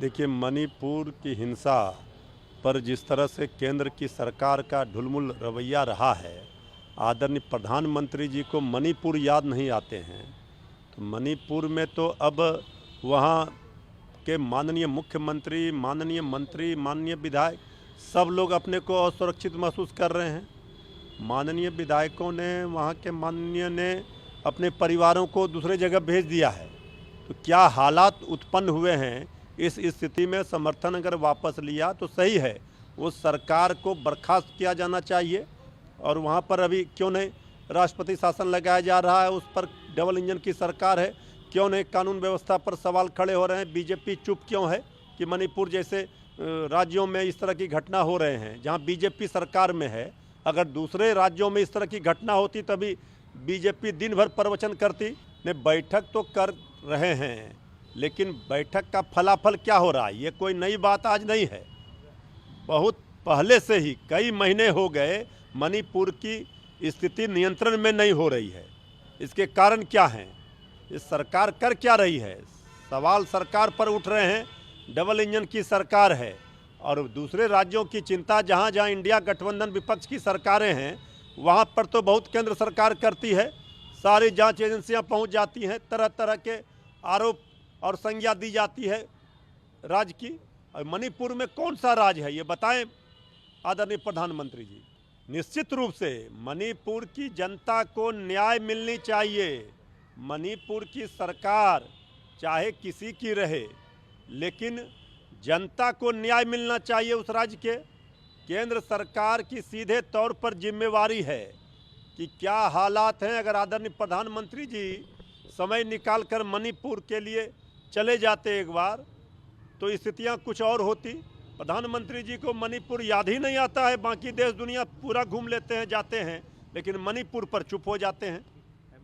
देखिए, मणिपुर की हिंसा पर जिस तरह से केंद्र की सरकार का ढुलमुल रवैया रहा है, आदरणीय प्रधानमंत्री जी को मणिपुर याद नहीं आते हैं। तो मणिपुर में तो अब वहाँ के माननीय मुख्यमंत्री, माननीय मंत्री, माननीय विधायक सब लोग अपने को असुरक्षित महसूस कर रहे हैं। माननीय विधायकों ने, वहाँ के माननीय ने अपने परिवारों को दूसरे जगह भेज दिया है। तो क्या हालात उत्पन्न हुए हैं, इस स्थिति में समर्थन अगर वापस लिया तो सही है। उस सरकार को बर्खास्त किया जाना चाहिए और वहाँ पर अभी क्यों नहीं राष्ट्रपति शासन लगाया जा रहा है, उस पर डबल इंजन की सरकार है, क्यों नहीं कानून व्यवस्था पर सवाल खड़े हो रहे हैं। बीजेपी चुप क्यों है कि मणिपुर जैसे राज्यों में इस तरह की घटना हो रहे हैं जहाँ बीजेपी सरकार में है। अगर दूसरे राज्यों में इस तरह की घटना होती तभी बीजेपी दिन भर प्रवचन करती। ने बैठक तो कर रहे हैं, लेकिन बैठक का फलाफल क्या हो रहा है, ये कोई नई बात आज नहीं है। बहुत पहले से ही कई महीने हो गए मणिपुर की स्थिति नियंत्रण में नहीं हो रही है। इसके कारण क्या हैं, इस सरकार कर क्या रही है? सवाल सरकार पर उठ रहे हैं। डबल इंजन की सरकार है और दूसरे राज्यों की चिंता जहाँ जहाँ इंडिया गठबंधन विपक्ष की सरकारें हैं वहाँ पर तो बहुत केंद्र सरकार करती है। सारी जांच एजेंसियां पहुंच जाती हैं, तरह तरह के आरोप और संज्ञा दी जाती है राज्य की। और मणिपुर में कौन सा राज है ये बताएं आदरणीय प्रधानमंत्री जी। निश्चित रूप से मणिपुर की जनता को न्याय मिलनी चाहिए। मणिपुर की सरकार चाहे किसी की रहे, लेकिन जनता को न्याय मिलना चाहिए उस राज्य के। केंद्र सरकार की सीधे तौर पर जिम्मेवारी है कि क्या हालात हैं। अगर आदरणीय प्रधानमंत्री जी समय निकालकर मणिपुर के लिए चले जाते एक बार तो स्थितियां कुछ और होती। प्रधानमंत्री जी को मणिपुर याद ही नहीं आता है। बाकी देश दुनिया पूरा घूम लेते हैं, जाते हैं, लेकिन मणिपुर पर चुप हो जाते हैं।